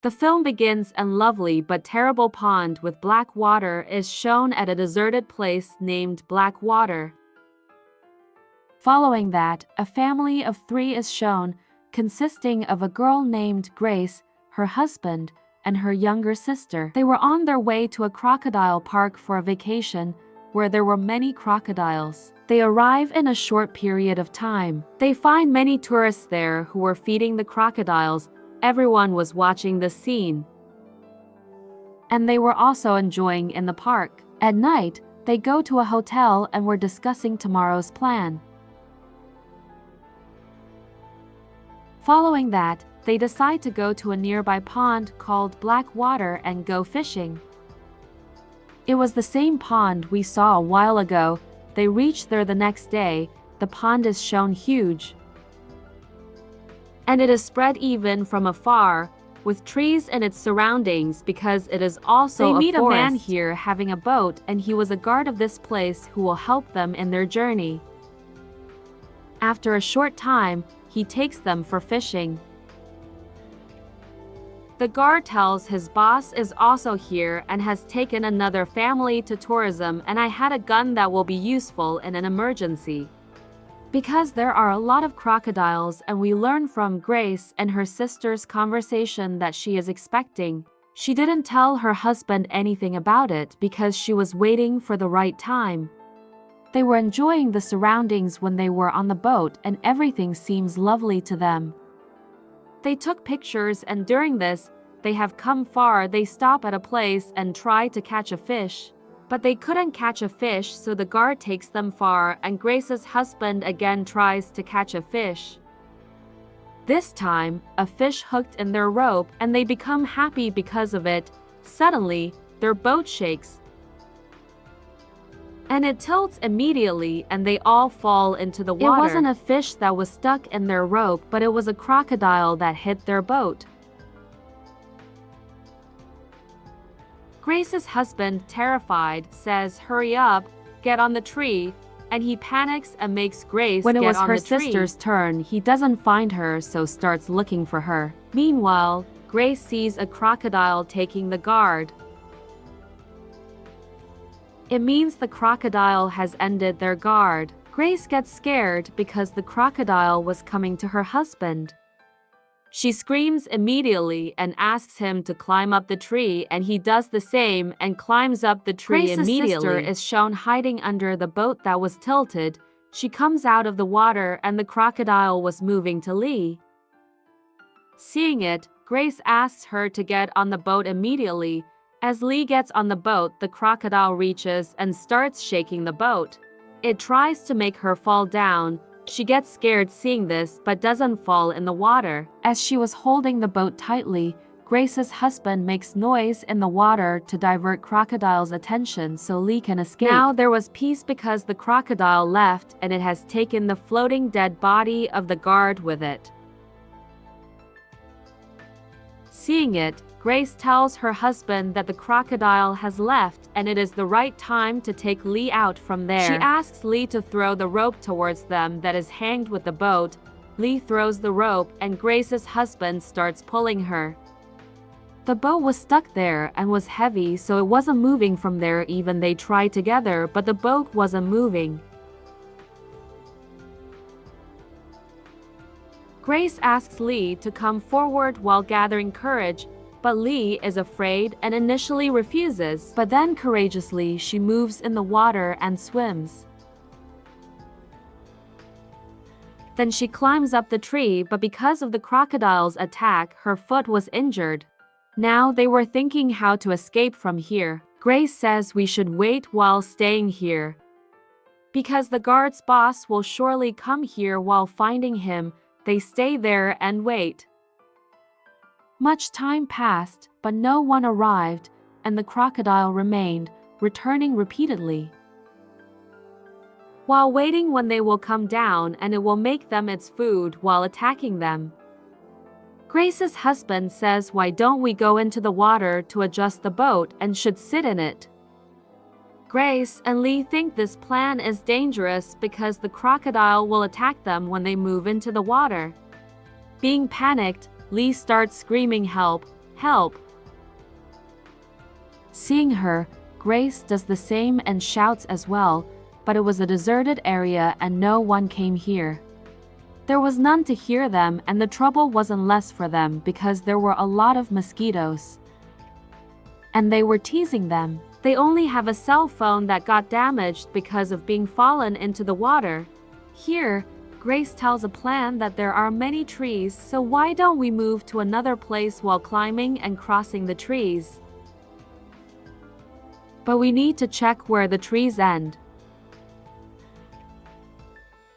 The film begins and lovely but terrible pond with black water is shown at a deserted place named Black Water. Following that, a family of 3 is shown, consisting of a girl named Grace, her husband, and her younger sister. They were on their way to a crocodile park for a vacation, where there were many crocodiles. They arrive in a short period of time. They find many tourists there who were feeding the crocodiles. Everyone was watching this scene, and they were also enjoying in the park. At night, they go to a hotel and were discussing tomorrow's plan. Following that, they decide to go to a nearby pond called Black Water and go fishing. It was the same pond we saw a while ago. They reach there the next day. The pond is shown huge, and it is spread even from afar, with trees in its surroundings because it is also a forest. They meet a man here having a boat, and he was a guard of this place who will help them in their journey. After a short time, he takes them for fishing. The guard tells his boss is also here and has taken another family to tourism, and I had a gun that will be useful in an emergency. Because there are a lot of crocodiles, and we learn from Grace and her sister's conversation that she is expecting. She didn't tell her husband anything about it because she was waiting for the right time. They were enjoying the surroundings when they were on the boat, and everything seems lovely to them. They took pictures, and during this, they have come far. They stop at a place and try to catch a fish, but they couldn't catch a fish, so the guard takes them far, and Grace's husband again tries to catch a fish. This time, a fish hooked in their rope, and they become happy because of it. Suddenly, their boat shakes, and it tilts immediately, and they all fall into the water. It wasn't a fish that was stuck in their rope, but it was a crocodile that hit their boat. Grace's husband, terrified, says, "Hurry up, get on the tree," and he panics and makes Grace get on the tree. When it was her sister's turn, he doesn't find her, so starts looking for her. Meanwhile, Grace sees a crocodile taking the guard. It means the crocodile has ended their guard. Grace gets scared because the crocodile was coming to her husband. She screams immediately and asks him to climb up the tree, and he does the same and climbs up the tree Grace's immediately. Sister is shown hiding under the boat that was tilted. She comes out of the water, and the crocodile was moving to Lee. Seeing it, Grace asks her to get on the boat immediately. As Lee gets on the boat, the crocodile reaches and starts shaking the boat. It tries to make her fall down. She gets scared seeing this, but doesn't fall in the water. As she was holding the boat tightly, Grace's husband makes noise in the water to divert crocodile's attention so Lee can escape. Now there was peace because the crocodile left, and it has taken the floating dead body of the guard with it. Seeing it, Grace tells her husband that the crocodile has left and it is the right time to take Lee out from there. She asks Lee to throw the rope towards them that is hanged with the boat. Lee throws the rope, and Grace's husband starts pulling her. The boat was stuck there and was heavy, so it wasn't moving from there. Even they tried together, but the boat wasn't moving. Grace asks Lee to come forward while gathering courage, but Lee is afraid and initially refuses, but then courageously she moves in the water and swims. Then she climbs up the tree, but because of the crocodile's attack, her foot was injured. Now they were thinking how to escape from here. Grace says we should wait while staying here, because the guard's boss will surely come here while finding him. They stay there and wait. Much time passed, but no one arrived, and the crocodile remained, returning repeatedly. While waiting when they will come down, and it will make them its food while attacking them. Grace's husband says, "Why don't we go into the water to adjust the boat and should sit in it?" Grace and Lee think this plan is dangerous because the crocodile will attack them when they move into the water. Being panicked, Lee starts screaming, "Help! help." Seeing her, Grace does the same and shouts as well, but it was a deserted area and no one came here. There was none to hear them, and the trouble wasn't less for them because there were a lot of mosquitoes. And they were teasing them. They only have a cell phone that got damaged because of being fallen into the water. Here, Grace tells a plan that there are many trees, so why don't we move to another place while climbing and crossing the trees? But we need to check where the trees end.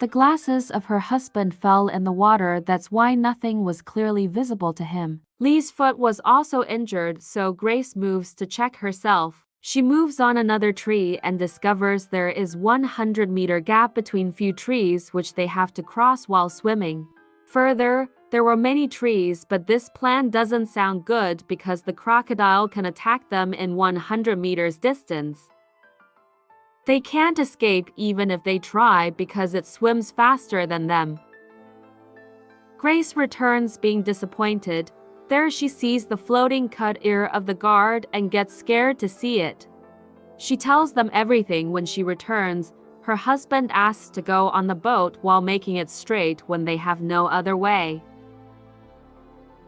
The glasses of her husband fell in the water, that's why nothing was clearly visible to him. Lee's foot was also injured, so Grace moves to check herself. She moves on another tree and discovers there is 100-meter gap between few trees which they have to cross while swimming. Further, there were many trees, but this plan doesn't sound good because the crocodile can attack them in 100 meters distance. They can't escape even if they try because it swims faster than them. Grace returns being disappointed. There she sees the floating cut ear of the guard and gets scared to see it. She tells them everything when she returns. Her husband asks to go on the boat while making it straight when they have no other way.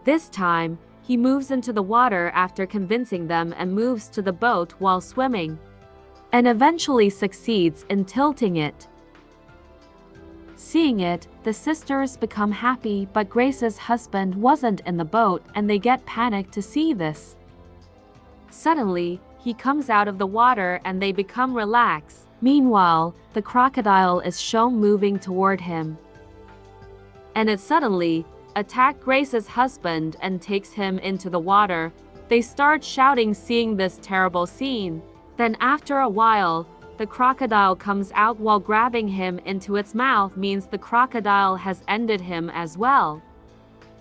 This time, he moves into the water after convincing them and moves to the boat while swimming, and eventually succeeds in tilting it. Seeing it, the sisters become happy, but Grace's husband wasn't in the boat and they get panicked to see this. Suddenly, he comes out of the water and they become relaxed. Meanwhile, the crocodile is shown moving toward him, and it suddenly attacks Grace's husband and takes him into the water. They start shouting seeing this terrible scene. Then after a while, the crocodile comes out while grabbing him into its mouth means the crocodile has ended him as well.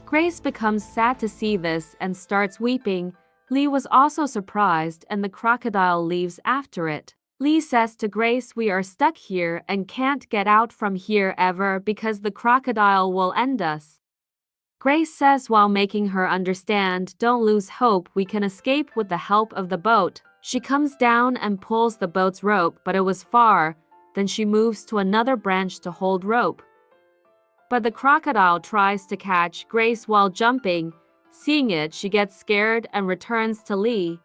Grace becomes sad to see this and starts weeping. Lee was also surprised and the crocodile leaves after it. Lee says to Grace, "We are stuck here and can't get out from here ever because the crocodile will end us." Grace says while making her understand, "Don't lose hope, we can escape with the help of the boat." She comes down and pulls the boat's rope, but it was far. Then she moves to another branch to hold rope. But the crocodile tries to catch Grace while jumping. Seeing it, she gets scared and returns to Lee.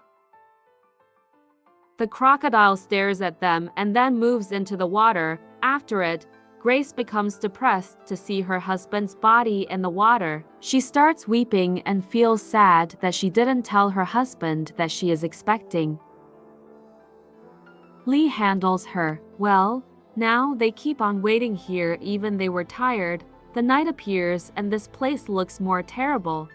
The crocodile stares at them and then moves into the water. After it, Grace becomes depressed to see her husband's body in the water. She starts weeping and feels sad that she didn't tell her husband that she is expecting. Lee handles her well. Now they keep on waiting here even they were tired. The night appears and this place looks more terrible.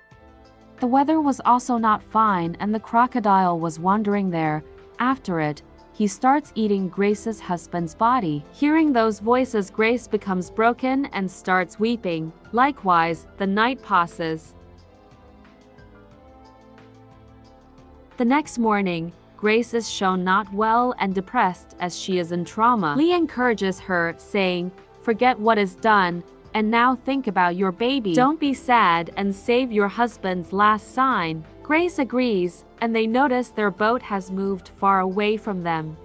The weather was also not fine and the crocodile was wandering there. After it, he starts eating Grace's husband's body. Hearing those voices, Grace becomes broken and starts weeping. Likewise, the night passes. The next morning, Grace is shown not well and depressed as she is in trauma. Lee encourages her, saying, "Forget what is done, and now think about your baby. Don't be sad and save your husband's last sign." Grace agrees, and they notice their boat has moved far away from them.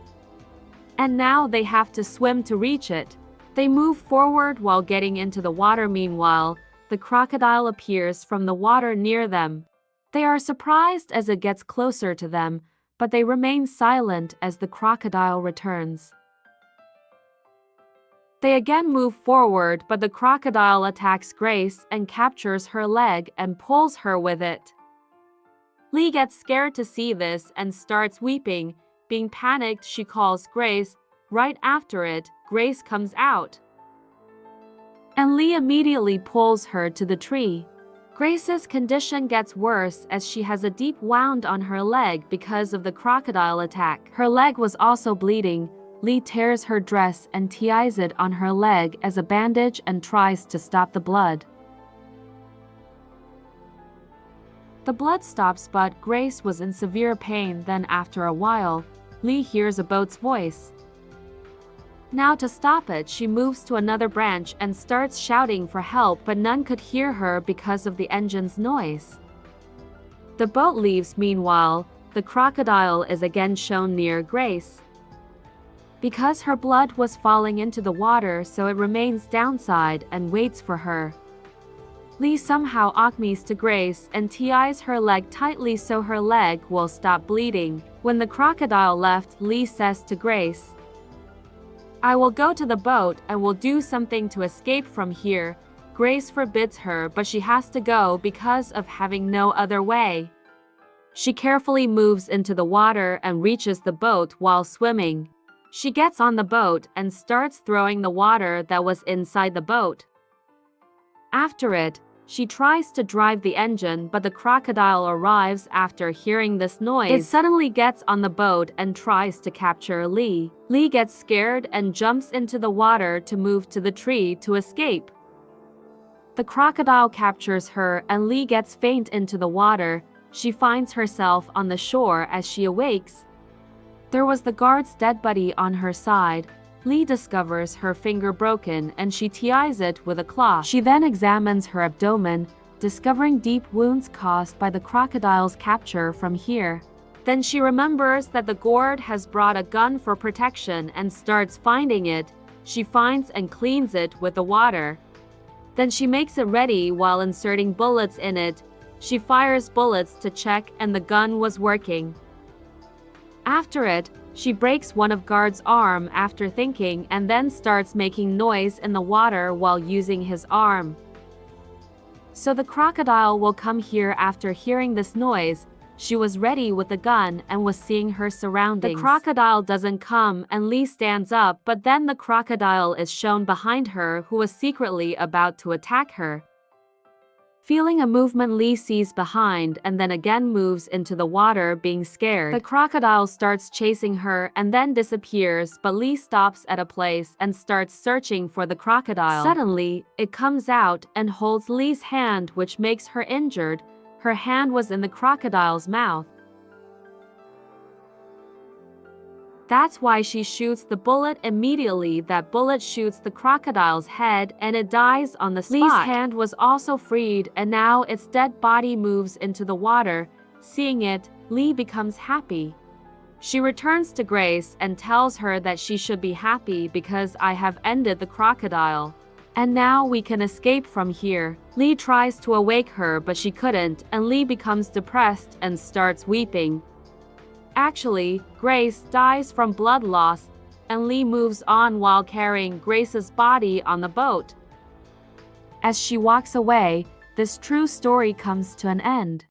And now they have to swim to reach it. They move forward while getting into the water. Meanwhile, the crocodile appears from the water near them. They are surprised as it gets closer to them, but they remain silent as the crocodile returns. They again move forward, but the crocodile attacks Grace and captures her leg and pulls her with it. Lee gets scared to see this and starts weeping. Being panicked, she calls Grace. Right after it, Grace comes out, and Lee immediately pulls her to the tree. Grace's condition gets worse as she has a deep wound on her leg because of the crocodile attack. Her leg was also bleeding. Lee tears her dress and ties it on her leg as a bandage and tries to stop the blood. The blood stops, but Grace was in severe pain. Then after a while, Lee hears a boat's voice. Now to stop it, she moves to another branch and starts shouting for help, but none could hear her because of the engine's noise. The boat leaves. Meanwhile, the crocodile is again shown near Grace. Because her blood was falling into the water, so it remains downside and waits for her. Lee somehow acmes to Grace and ties her leg tightly so her leg will stop bleeding. When the crocodile left, Lee says to Grace, "I will go to the boat and will do something to escape from here." Grace forbids her, but she has to go because of having no other way. She carefully moves into the water and reaches the boat while swimming. She gets on the boat and starts throwing the water that was inside the boat. After it, she tries to drive the engine, but the crocodile arrives after hearing this noise. It suddenly gets on the boat and tries to capture Lee. Lee gets scared and jumps into the water to move to the tree to escape. The crocodile captures her and Lee gets faint into the water. She finds herself on the shore as she awakes. There was the guard's dead body on her side. Lee discovers her finger broken and she ties it with a cloth. She then examines her abdomen, discovering deep wounds caused by the crocodile's capture from here. Then she remembers that the guard has brought a gun for protection and starts finding it. She finds and cleans it with the water. Then she makes it ready while inserting bullets in it. She fires bullets to check and the gun was working. After it, she breaks one of guard's arm after thinking and then starts making noise in the water while using his arm. So the crocodile will come here after hearing this noise. She was ready with the gun and was seeing her surroundings. The crocodile doesn't come and Lee stands up, but then the crocodile is shown behind her who was secretly about to attack her. Feeling a movement, Lee sees behind and then again moves into the water, being scared. The crocodile starts chasing her and then disappears, but Lee stops at a place and starts searching for the crocodile. Suddenly, it comes out and holds Lee's hand, which makes her injured. Her hand was in the crocodile's mouth. That's why she shoots the bullet immediately. That bullet shoots the crocodile's head and it dies on the spot. Lee's hand was also freed and now its dead body moves into the water. Seeing it, Lee becomes happy. She returns to Grace and tells her that she should be happy because I have ended the crocodile. And now we can escape from here. Lee tries to awake her, but she couldn't, and Lee becomes depressed and starts weeping. Actually, Grace dies from blood loss, and Lee moves on while carrying Grace's body on the boat. As she walks away, this true story comes to an end.